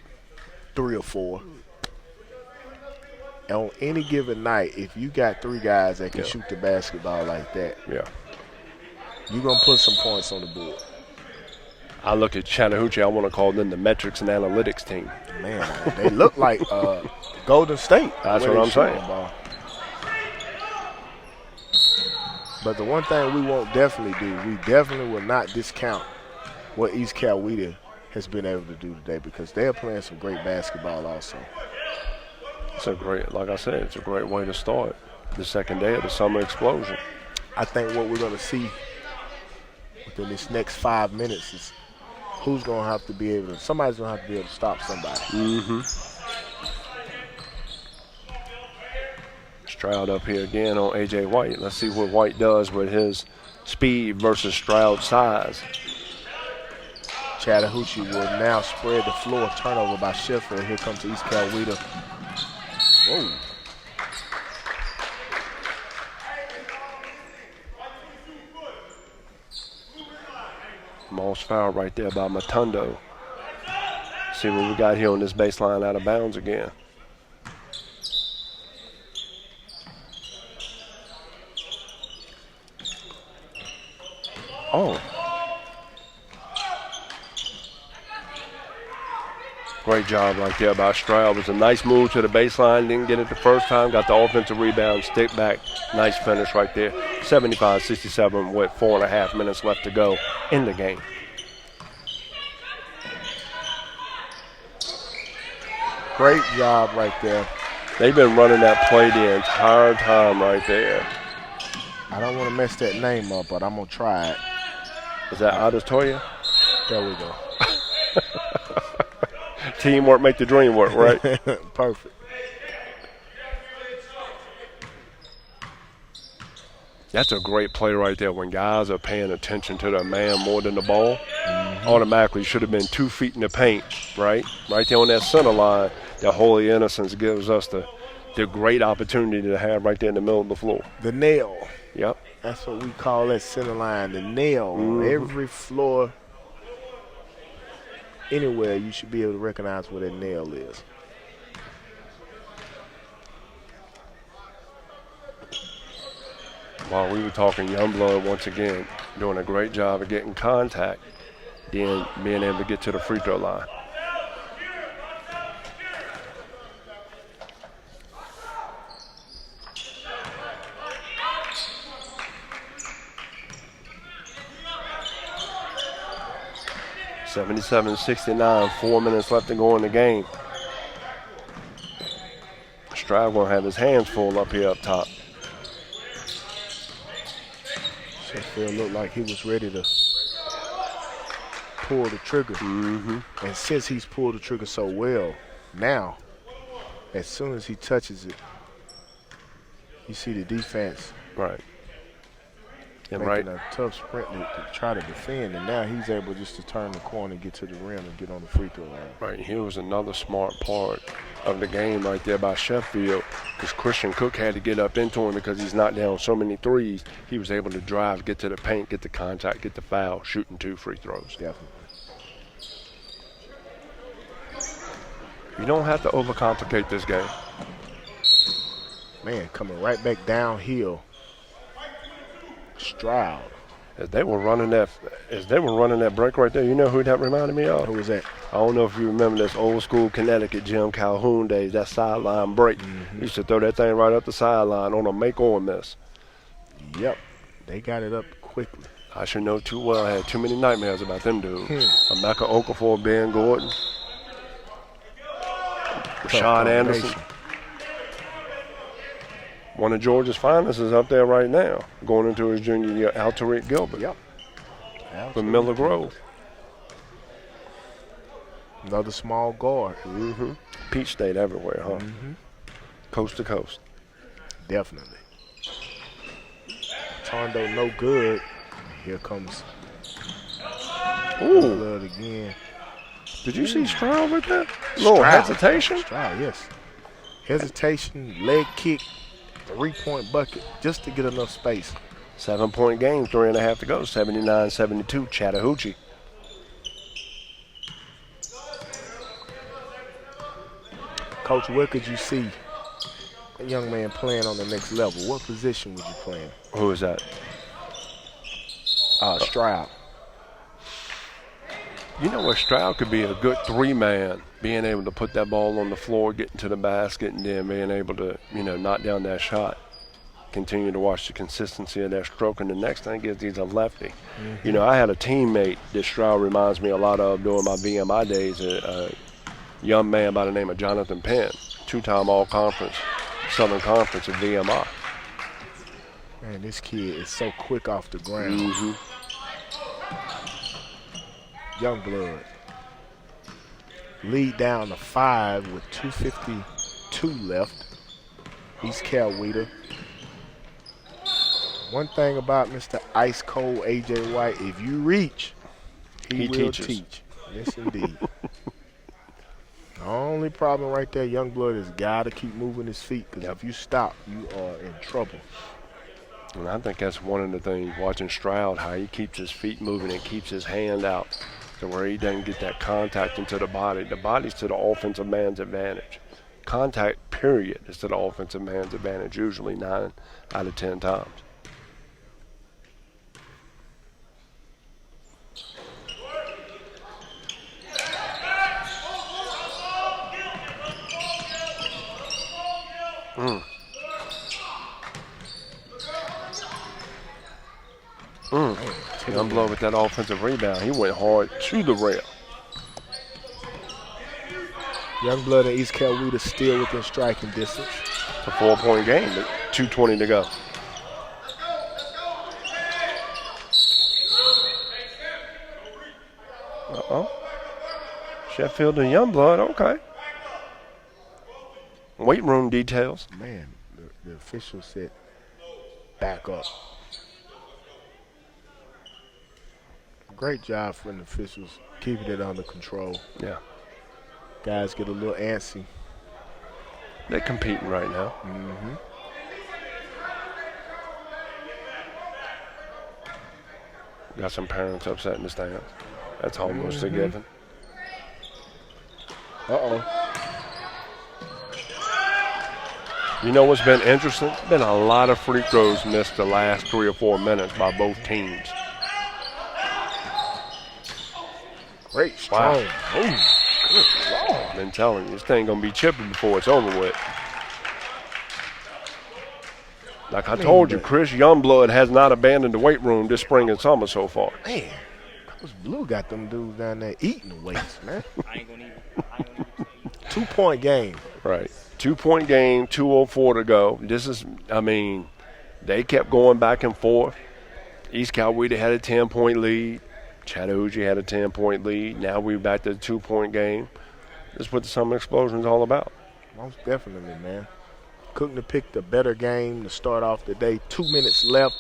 3 or 4. And on any given night, if you got 3 guys that can shoot the basketball like that, Yeah. you're going to put some points on the board. I look at Chattahoochee, I want to call them the metrics and analytics team. Man, they look like Golden State. That's the way what they I'm shoot saying. the ball. But the one thing we won't definitely do, we definitely will not discount what East Coweta has been able to do today because they are playing some great basketball also. It's a great, like I said, it's a great way to start the second day of the summer explosion. I think what we're going to see within this next 5 minutes is who's going to have to be able to, somebody's going to have to be able to stop somebody. Stroud up here again on A.J. White. Let's see what White does with his speed versus Stroud's size. Chattahoochee will now spread the floor. Turnover by Sheffield. Here comes East Coweta. Whoa. Moss foul right there by Matundo. See what we got here on this baseline out of bounds again. Oh. Great job right there by Stroud. It was a nice move to the baseline. Didn't get it the first time. Got the offensive rebound. Stick back. Nice finish right there. 75-67 with 4.5 minutes left to go in the game. Great job right there. They've been running that play the entire time right there. I don't want to mess that name up, but I'm going to try it. Is that Auditoria? There we go. Teamwork make the dream work, right? Perfect. That's a great play right there. When guys are paying attention to their man more than the ball, automatically should have been 2 feet in the paint, right? Right there on that center line, that holy innocence gives us the the great opportunity to have right there in the middle of the floor. The nail. Yep. That's what we call that center line, the nail. On every floor, anywhere, you should be able to recognize where that nail is. While we were talking, Youngblood once again doing a great job of getting contact, then being able to get to the free throw line. (77-69), 4 minutes left to go in the game. Stroud gonna have his hands full up here up top. Sheffield looked like he was ready to pull the trigger. And since he's pulled the trigger so well, now, as soon as he touches it, you see the defense Right. And making a tough sprint to try to defend, and now he's able just to turn the corner, get to the rim, and get on the free throw line. Right, here was another smart part of the game right there by Sheffield, because Christian Cook had to get up into him because he's knocked down so many threes. He was able to drive, get to the paint, get the contact, get the foul, shooting 2 free throws. Definitely. You don't have to overcomplicate this game. Man, coming right back downhill. Stroud. As they were running that break right there, you know who that reminded me of? Who was that? I don't know if you remember this old school Connecticut Jim Calhoun days, that sideline break. He used to throw that thing right up the sideline on a make or miss. Yep. They got it up quickly. I should know too well. I had too many nightmares about them dudes. Emeka Okafor, Ben Gordon, Rashad Anderson. One of Georgia's finest is up there right now, going into his junior year, Tariq Gilbert. Yep. From Miller Grove. Another small guard. Peach State everywhere, huh? Coast to coast. Definitely. Tondo no good. Here comes Blood again. Did you see Stroud with that? Little Stroud. hesitation? Stroud, yes. Hesitation, leg kick, 3-point bucket, just to get enough space. 7-point game, 3.5 to go, 79-72, Chattahoochee. Coach, where could you see a young man playing on the next level? What position would you play in? Who is that? Stroud. You know what, Stroud could be a good 3-man, being able to put that ball on the floor, getting to the basket, and then being able to, knock down that shot. Continue to watch the consistency of that stroke, and the next thing is he's a lefty. I had a teammate that Stroud reminds me a lot of during my VMI days, a young man by the name of Jonathan Penn, 2-time All-Conference, Southern Conference at VMI. Man, this kid is so quick off the ground. Young blood. Lead down to 5 with 2:52 left. He's Coweta. One thing about Mr. Ice Cold A.J. White, if you reach, he will teaches. teach. Yes, indeed. The only problem right there, young blood, is got to keep moving his feet, because if you stop, you are in trouble. And I think that's one of the things, watching Stroud, how he keeps his feet moving and keeps his hand out to where he doesn't get that contact into the body. The body's to the offensive man's advantage. Contact, period, is to the offensive man's advantage, usually 9 out of 10 times. Youngblood with that offensive rebound. He went hard to the rail. Youngblood and East Coweta still within striking distance. It's a 4-point game, but 2:20 to go. Sheffield and Youngblood, okay. Weight room details. Man, the official said back up. Great job from the officials keeping it under control. Yeah. Guys get a little antsy. They're competing right now. Mm-hmm. Got some parents upset in the stands. That's almost a given. Uh-oh. You know what's been interesting? Been a lot of free throws missed the last 3 or 4 minutes by both teams. Great, strong. Wow. Ooh, good Lord. Been telling you, this thing gonna be chipping before it's over with. Like I told you, Chris Youngblood has not abandoned the weight room this spring and summer so far. Man, Coach Blue got them dudes down there eating the weights, man. I ain't gonna even 2-point game. Right. 2-point game, 2:04 to go. This is, I mean, they kept going back and forth. East Coweta had a 10-point lead. Chattahoochee had a 10-point lead. Now we're back to the 2-point game. That's what the Summer Explosion is all about. Most definitely, man. Couldn't have picked a better game to start off the day. 2 minutes left.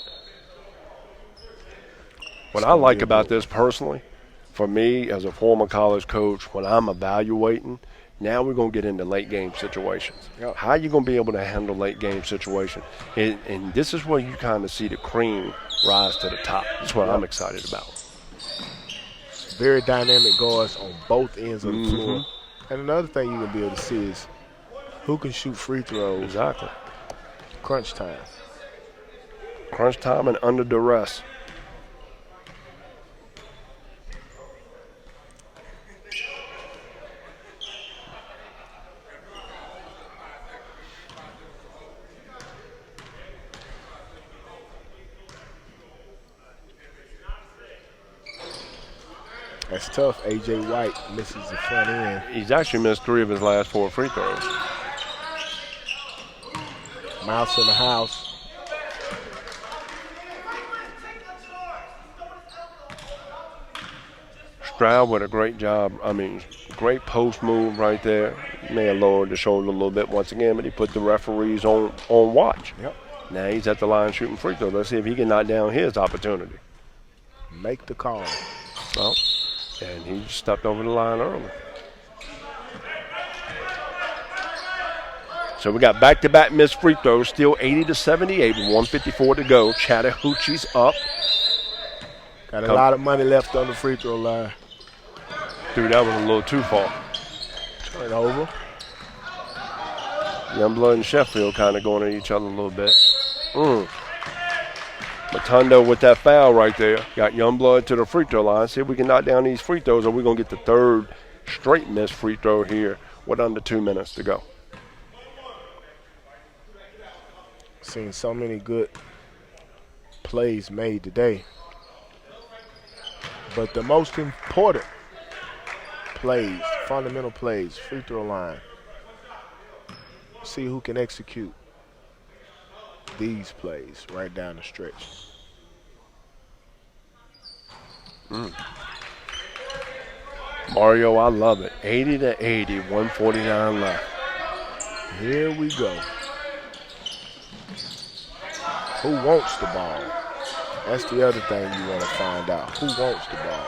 What I like about this personally, for me as a former college coach, when I'm evaluating, now we're going to get into late game situations. Yep. How are you going to be able to handle late game situations? And this is where you kind of see the cream rise to the top. That's what I'm excited about. Very dynamic guards on both ends of the floor. And another thing you're going to be able to see is who can shoot free throws. Exactly. Crunch time. Crunch time and under duress. That's tough. A.J. White misses the front end. He's actually missed 3 of his last 4 free throws. Mouse in the house. Stroud with a great job. I mean, great post move right there. May have lowered the shoulder a little bit once again, but he put the referees on watch. Yep. Now he's at the line shooting free throws. Let's see if he can knock down his opportunity. Make the call. Well, and he stepped over the line early. So we got back-to-back missed free throws, still 80-78 with 154 to go. Chattahoochee's up. Got a lot of money left on the free throw line. Threw that one a little too far. Turn over. Youngblood and Sheffield kind of going at each other a little bit. Matondo with that foul right there. Got Youngblood to the free throw line. See if we can knock down these free throws, or we're going to get the third straight missed free throw here with under 2 minutes to go. Seen so many good plays made today. But the most important plays, fundamental plays, free throw line. See who can execute these plays right down the stretch. Mario, I love it. 80-80, 149 left. Here we go. Who wants the ball? That's the other thing you want to find out. Who wants the ball?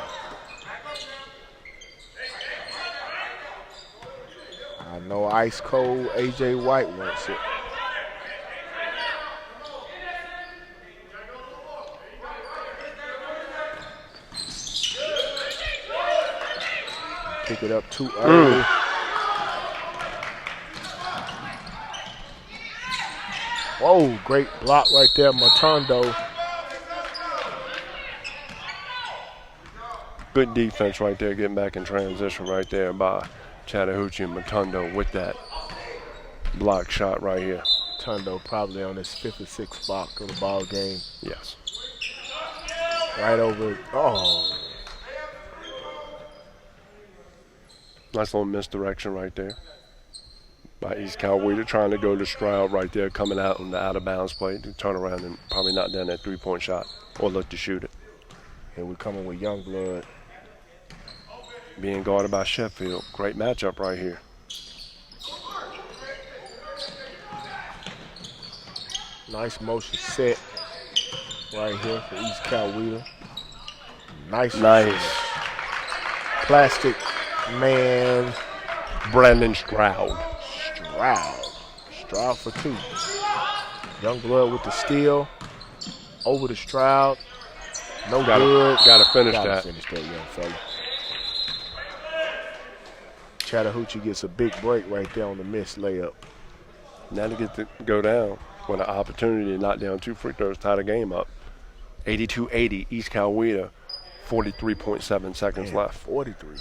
I know ice cold A.J. White wants it. Pick it up too early. Whoa, great block right there, Matondo. Good defense right there, getting back in transition right there by Chattahoochee and Matondo with that block shot right here. Matondo probably on his 5th or 6th block of the ball game. Yes. Right over. Oh. Nice little misdirection right there by East Coweta, trying to go to Stroud right there, coming out on the out-of-bounds play to turn around and probably knock down that three-point shot or look to shoot it. Here we coming with Youngblood. Being guarded by Sheffield. Great matchup right here. Nice motion set right here for East Coweta. Nice. Plastic man. Brandon Stroud. Stroud for 2. Youngblood with the steal. Over to Stroud. No good. Gotta finish Gotta that. finish that, young fella. Chattahoochee gets a big break right there on the missed layup. Now to get to go down with an opportunity to knock down 2 free throws, tie the game up. 82-80, East Coweta, 43.7 seconds Man, left. 43.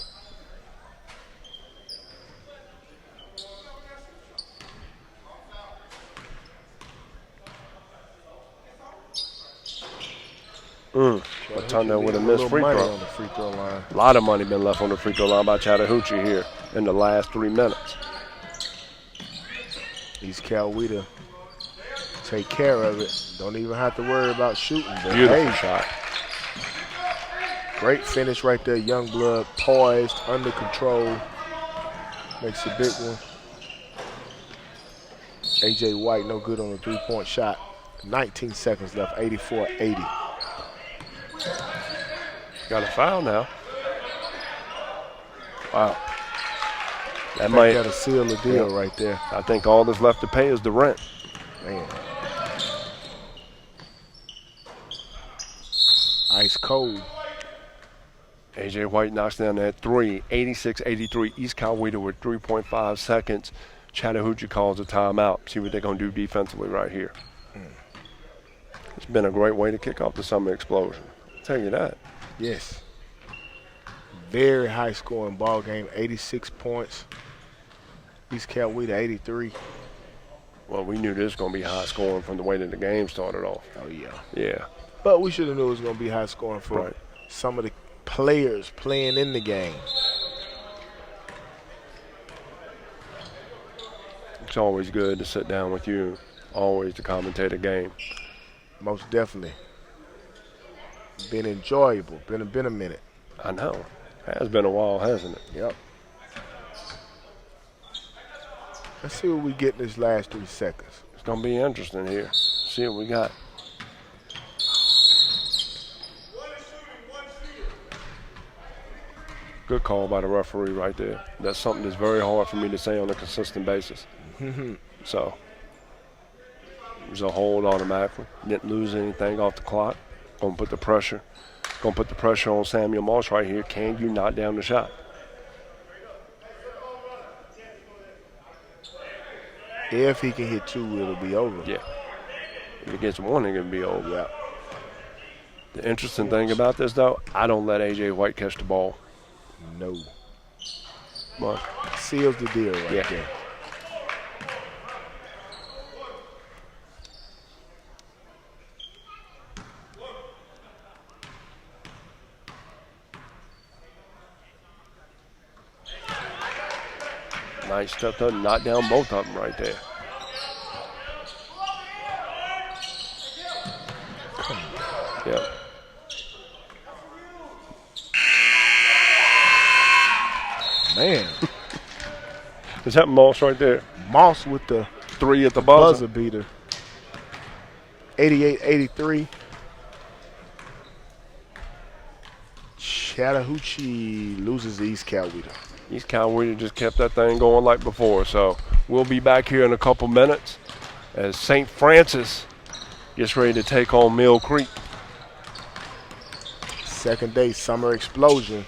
But Tundra with a missed free money throw. on the free throw line. A lot of money been left on the free throw line by Chattahoochee here in the last 3 minutes. East Coweta take care of it. Don't even have to worry about shooting. But Beautiful hey, shot. great finish right there. Youngblood poised, under control. Makes a big one. A.J. White no good on the three-point shot. 19 seconds left, 84-80. Got a foul now. Wow. That That'll seal the deal right there. I think all that's left to pay is the rent. Man. Ice cold. A.J. White knocks down that 3, 86-83. East Coweta with 3.5 seconds. Chattahoochee calls a timeout. See what they're going to do defensively right here. It's been a great way to kick off the summer explosion. I'll tell you that. Yes. Very high scoring ball game. 86 points. East Coweta 83. Well, we knew this was going to be high scoring from the way that the game started off. Oh, yeah. Yeah. But we should have knew it was going to be high scoring for Right. some of the players playing in the game. It's always good to sit down with you, always to commentate a game. Most definitely. Been enjoyable. Been a minute. I know. Has been a while, hasn't it? Yep. Let's see what we get in this last 3 seconds. It's going to be interesting here. See what we got. Good call by the referee right there. That's something that's very hard for me to say on a consistent basis. So, it was a hold automatically. Didn't lose anything off the clock. Gonna put the pressure on Samuel Moss right here. Can you knock down the shot? If he can hit 2, it'll be over. Yeah. If he gets 1, it can be over. Yeah. The interesting thing about this, though, I don't let A.J. White catch the ball. No. But Seals the deal right Yeah. there. nice step to knock down both of them right there. Yeah. Man. Is that Moss right there? Moss with the 3 at the buzzer buzzer. beater. 88-83. Chattahoochee loses to East Coweta. East Coweta just kept that thing going like before. So we'll be back here in a couple minutes as St. Francis gets ready to take on Mill Creek. Second day summer explosion.